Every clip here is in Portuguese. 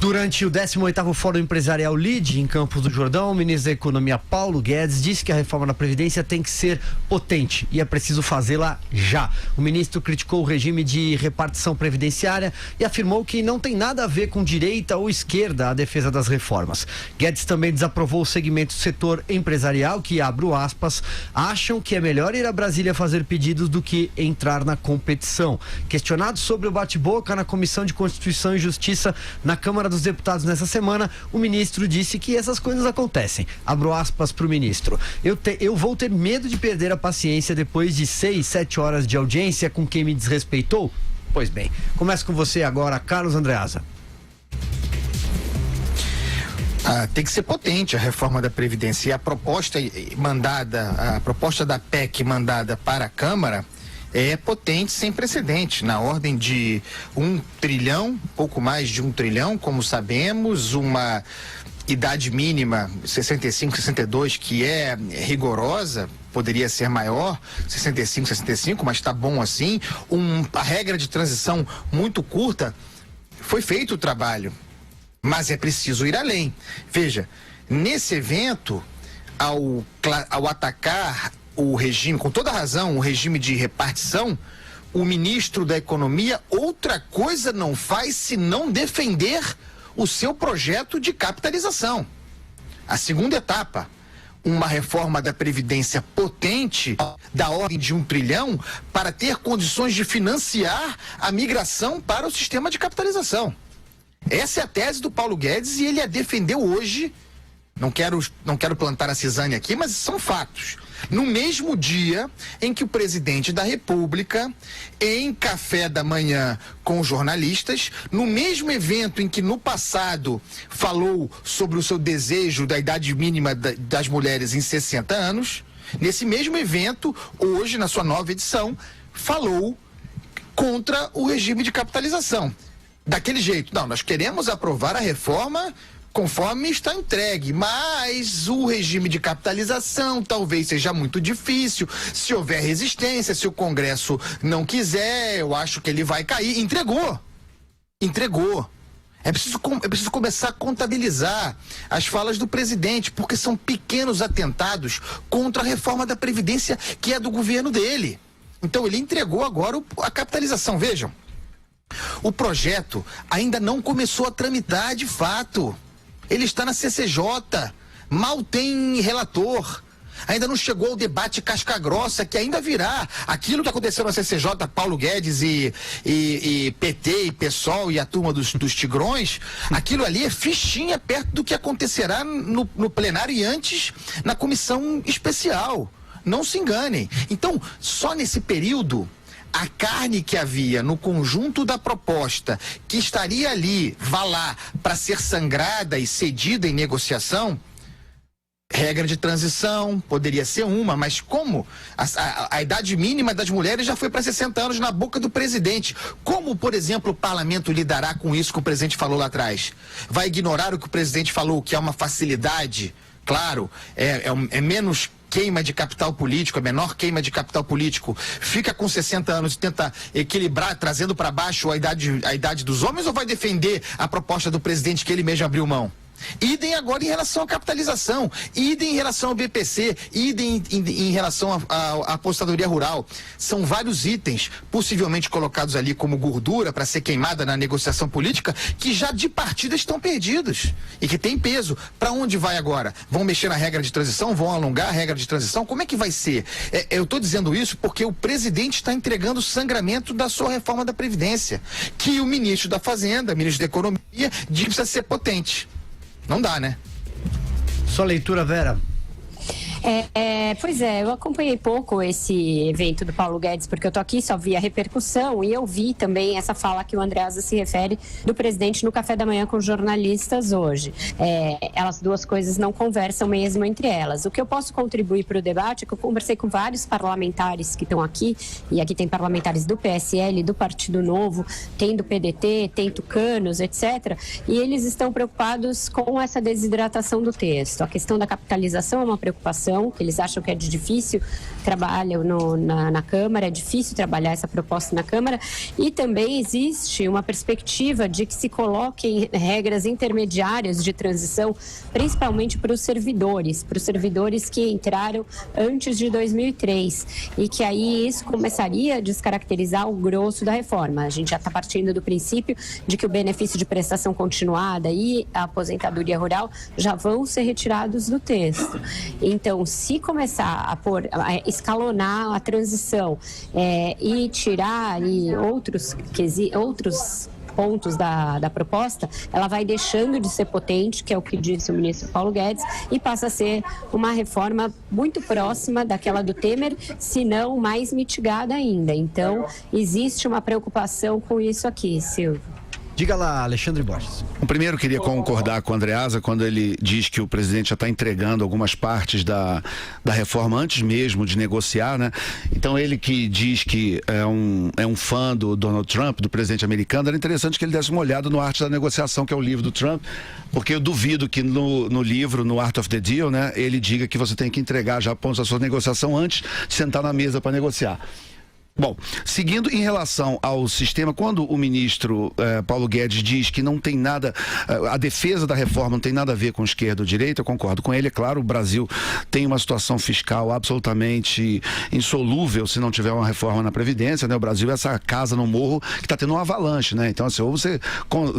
Durante o 18º Fórum Empresarial LEAD, em Campos do Jordão, o ministro da Economia, Paulo Guedes, disse que a reforma da Previdência tem que ser potente e é preciso fazê-la já. O ministro criticou o regime de repartição previdenciária e afirmou que não tem nada a ver com direita ou esquerda a defesa das reformas. Guedes também desaprovou o segmento do setor empresarial que, abro aspas, acham que é melhor ir a Brasília fazer pedidos do que entrar na competição. Questionado sobre o bate-boca na Comissão de Constituição e Justiça na Câmara dos Deputados nessa semana, o ministro disse que essas coisas acontecem. Abro aspas para o ministro. Eu vou ter medo de perder a paciência depois de 6, 7 horas de audiência com quem me desrespeitou? Pois bem, começo com você agora, Carlos Andreasa. Tem que ser potente a reforma da Previdência. E a proposta da PEC mandada para a Câmara é potente, sem precedente, na ordem de 1 trilhão, pouco mais de 1 trilhão, como sabemos, uma idade mínima 65, 62, que é rigorosa, poderia ser maior, 65, mas está bom assim, a regra de transição muito curta. Foi feito o trabalho, mas é preciso ir além. Veja, nesse evento, ao atacar o regime, com toda razão, o regime de repartição, o ministro da Economia outra coisa não faz senão defender o seu projeto de capitalização. A segunda etapa, uma reforma da Previdência potente, da ordem de 1 trilhão, para ter condições de financiar a migração para o sistema de capitalização. Essa é a tese do Paulo Guedes e ele a defendeu hoje. Não quero plantar a cisânia aqui, mas são fatos. No mesmo dia em que o presidente da República, em café da manhã com jornalistas, no mesmo evento em que no passado falou sobre o seu desejo da idade mínima das mulheres em 60 anos, nesse mesmo evento, hoje, na sua nova edição, falou contra o regime de capitalização. Daquele jeito, não, nós queremos aprovar a reforma conforme está entregue, mas o regime de capitalização talvez seja muito difícil, se houver resistência, se o Congresso não quiser, eu acho que ele vai cair. Entregou. É preciso começar a contabilizar as falas do presidente, porque são pequenos atentados contra a reforma da Previdência, que é do governo dele. Então ele entregou agora a capitalização. Vejam, o projeto ainda não começou a tramitar de fato. Ele está na CCJ, mal tem relator. Ainda não chegou ao debate casca-grossa, que ainda virá. Aquilo que aconteceu na CCJ, Paulo Guedes e PT e PSOL e a turma dos tigrões, aquilo ali é fichinha perto do que acontecerá no plenário e antes na comissão especial. Não se enganem. Então, só nesse período, a carne que havia no conjunto da proposta, que estaria ali, vá lá, para ser sangrada e cedida em negociação, regra de transição, poderia ser uma, mas como a idade mínima das mulheres já foi para 60 anos na boca do presidente. Como, por exemplo, o parlamento lidará com isso que o presidente falou lá atrás? Vai ignorar o que o presidente falou, que é uma facilidade? Claro, é menos queima de capital político, a menor queima de capital político, fica com 60 anos e tenta equilibrar, trazendo para baixo a idade dos homens, ou vai defender a proposta do presidente que ele mesmo abriu mão? Idem agora em relação à capitalização, idem em relação ao BPC, idem em relação à apostadoria rural. São vários itens, possivelmente colocados ali como gordura para ser queimada na negociação política, que já de partida estão perdidos e que tem peso. Para onde vai agora? Vão mexer na regra de transição? Vão alongar a regra de transição? Como é que vai ser? Eu estou dizendo isso porque o presidente está entregando o sangramento da sua reforma da Previdência, que o ministro da Fazenda, ministro da Economia, diz que precisa ser potente. Não dá, né? Sua leitura, Vera? Pois é, eu acompanhei pouco esse evento do Paulo Guedes, porque eu tô aqui, só vi a repercussão e eu vi também essa fala que o Andreasa se refere do presidente no café da manhã com jornalistas hoje. Elas duas coisas não conversam mesmo entre elas. O que eu posso contribuir para o debate é que eu conversei com vários parlamentares que estão aqui, e aqui tem parlamentares do PSL, do Partido Novo, tem do PDT, tem tucanos, etc. E eles estão preocupados com essa desidratação do texto. A questão da capitalização é uma preocupação, oposição, que eles acham que é de difícil trabalho na Câmara, é difícil trabalhar essa proposta na Câmara, e também existe uma perspectiva de que se coloquem regras intermediárias de transição, principalmente para os servidores que entraram antes de 2003, e que aí isso começaria a descaracterizar o grosso da reforma. A gente já está partindo do princípio de que o benefício de prestação continuada e a aposentadoria rural já vão ser retirados do texto. Então, se começar a escalonar a transição e tirar outros pontos da proposta, ela vai deixando de ser potente, que é o que disse o ministro Paulo Guedes, e passa a ser uma reforma muito próxima daquela do Temer, se não mais mitigada ainda. Então, existe uma preocupação com isso aqui, Silvio. Diga lá, Alexandre Borges. Primeiro, queria concordar com o Andreasa quando ele diz que o presidente já está entregando algumas partes da reforma antes mesmo de negociar, né? Então, ele que diz que é um fã do Donald Trump, do presidente americano, era interessante que ele desse uma olhada no Arte da Negociação, que é o livro do Trump, porque eu duvido que no livro, no Art of the Deal, né, ele diga que você tem que entregar já pontos da sua negociação antes de sentar na mesa para negociar. Bom, seguindo em relação ao sistema, quando o ministro Paulo Guedes diz que não tem nada, a defesa da reforma não tem nada a ver com esquerda ou direita, eu concordo com ele. É claro, o Brasil tem uma situação fiscal absolutamente insolúvel se não tiver uma reforma na Previdência, né? O Brasil é essa casa no morro que está tendo uma avalanche, né? Então, assim, ou você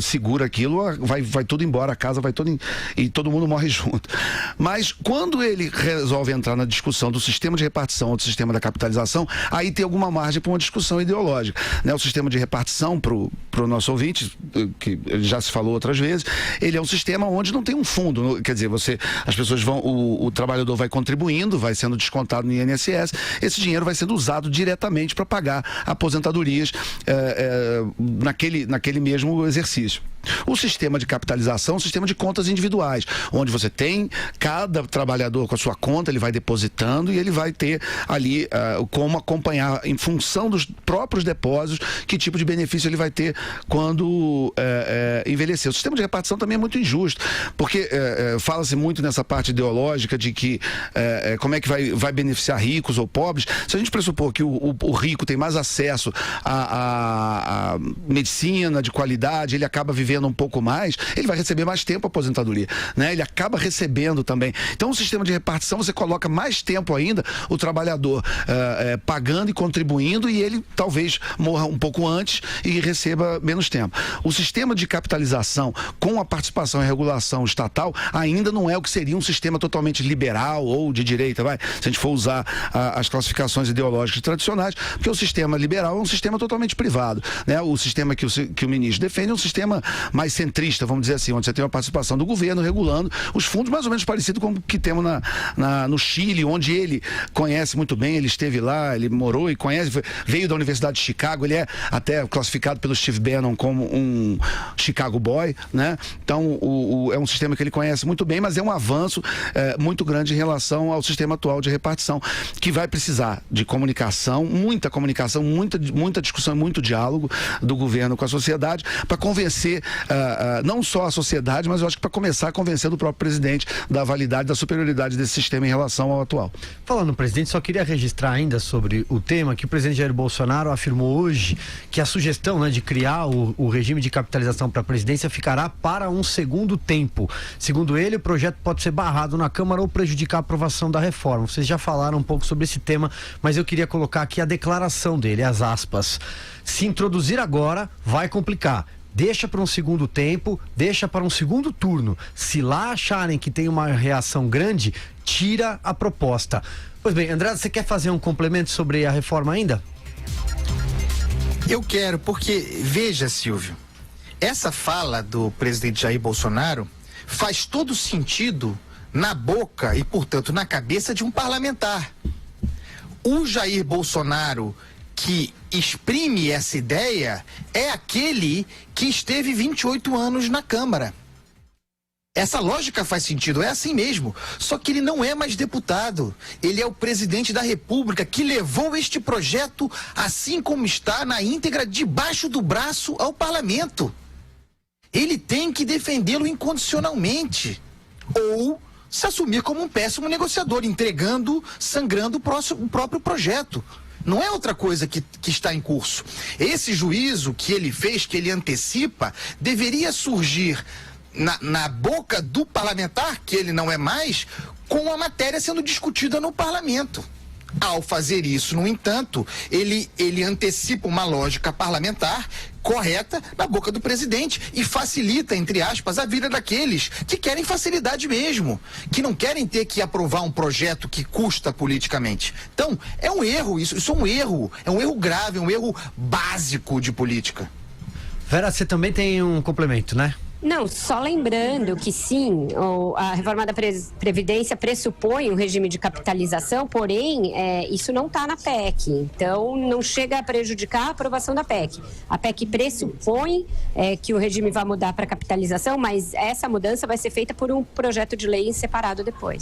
segura aquilo, vai tudo embora, a casa vai toda e todo mundo morre junto. Mas quando ele resolve entrar na discussão do sistema de repartição ou do sistema da capitalização, aí tem alguma margem para uma discussão ideológica, né? O sistema de repartição, para o nosso ouvinte, que já se falou outras vezes, ele é um sistema onde não tem um fundo, quer dizer, as pessoas vão, o trabalhador vai contribuindo, vai sendo descontado no INSS, esse dinheiro vai sendo usado diretamente para pagar aposentadorias naquele mesmo exercício. O sistema de capitalização é um sistema de contas individuais, onde você tem cada trabalhador com a sua conta, ele vai depositando e ele vai ter ali como acompanhar, em função dos próprios depósitos, que tipo de benefício ele vai ter quando envelhecer. O sistema de repartição também é muito injusto, porque fala-se muito nessa parte ideológica de que como é que vai beneficiar ricos ou pobres. Se a gente pressupor que o rico tem mais acesso à medicina de qualidade, ele acaba vivendo um pouco mais, ele vai receber mais tempo a aposentadoria, né? Ele acaba recebendo também. Então, o sistema de repartição, você coloca mais tempo ainda o trabalhador pagando e contribuindo, e ele talvez morra um pouco antes e receba menos tempo. O sistema de capitalização com a participação e regulação estatal ainda não é o que seria um sistema totalmente liberal ou de direita, se a gente for usar as classificações ideológicas tradicionais, porque o sistema liberal é um sistema totalmente privado, né? O sistema que o ministro defende é um sistema mais centrista, vamos dizer assim, onde você tem uma participação do governo regulando os fundos, mais ou menos parecido com o que temos no Chile, onde ele conhece muito bem, ele esteve lá, ele morou e conhece, veio da Universidade de Chicago, ele é até classificado pelo Steve Bannon como um Chicago Boy, né? Então, é um sistema que ele conhece muito bem, mas é um avanço muito grande em relação ao sistema atual de repartição, que vai precisar de comunicação, muita discussão, muito diálogo do governo com a sociedade, para convencer não só a sociedade, mas eu acho que para começar a convencer do próprio presidente da validade, da superioridade desse sistema em relação ao atual. Falando no presidente, só queria registrar ainda sobre o tema que o presidente Jair Bolsonaro afirmou hoje que a sugestão, de criar o regime de capitalização para a presidência ficará para um segundo tempo. Segundo ele, o projeto pode ser barrado na Câmara ou prejudicar a aprovação da reforma. Vocês já falaram um pouco sobre esse tema, mas eu queria colocar aqui a declaração dele, as aspas. Se introduzir agora, vai complicar. Deixa para um segundo tempo, deixa para um segundo turno. Se lá acharem que tem uma reação grande, tira a proposta. Pois bem, André, você quer fazer um complemento sobre a reforma ainda? Eu quero, porque, veja, Silvio, essa fala do presidente Jair Bolsonaro faz todo sentido na boca e, portanto, na cabeça de um parlamentar. O Jair Bolsonaro que exprime essa ideia é aquele que esteve 28 anos na Câmara. Essa lógica faz sentido, é assim mesmo. Só que ele não é mais deputado. Ele é o presidente da República que levou este projeto, assim como está, na íntegra, debaixo do braço ao parlamento. Ele tem que defendê-lo incondicionalmente. Ou se assumir como um péssimo negociador, entregando, sangrando o próprio projeto. Não é outra coisa que está em curso. Esse juízo que ele fez, que ele antecipa, deveria surgir na boca do parlamentar, que ele não é mais, com a matéria sendo discutida no parlamento. Ao fazer isso, no entanto, ele antecipa uma lógica parlamentar correta na boca do presidente e facilita, entre aspas, a vida daqueles que querem facilidade mesmo, que não querem ter que aprovar um projeto que custa politicamente. Então, é um erro, isso é um erro grave, é um erro básico de política. Vera, você também tem um complemento, né? Não, só lembrando que sim, a reforma da Previdência pressupõe um regime de capitalização, porém, isso não está na PEC, então não chega a prejudicar a aprovação da PEC. A PEC pressupõe que o regime vai mudar para capitalização, mas essa mudança vai ser feita por um projeto de lei em separado depois.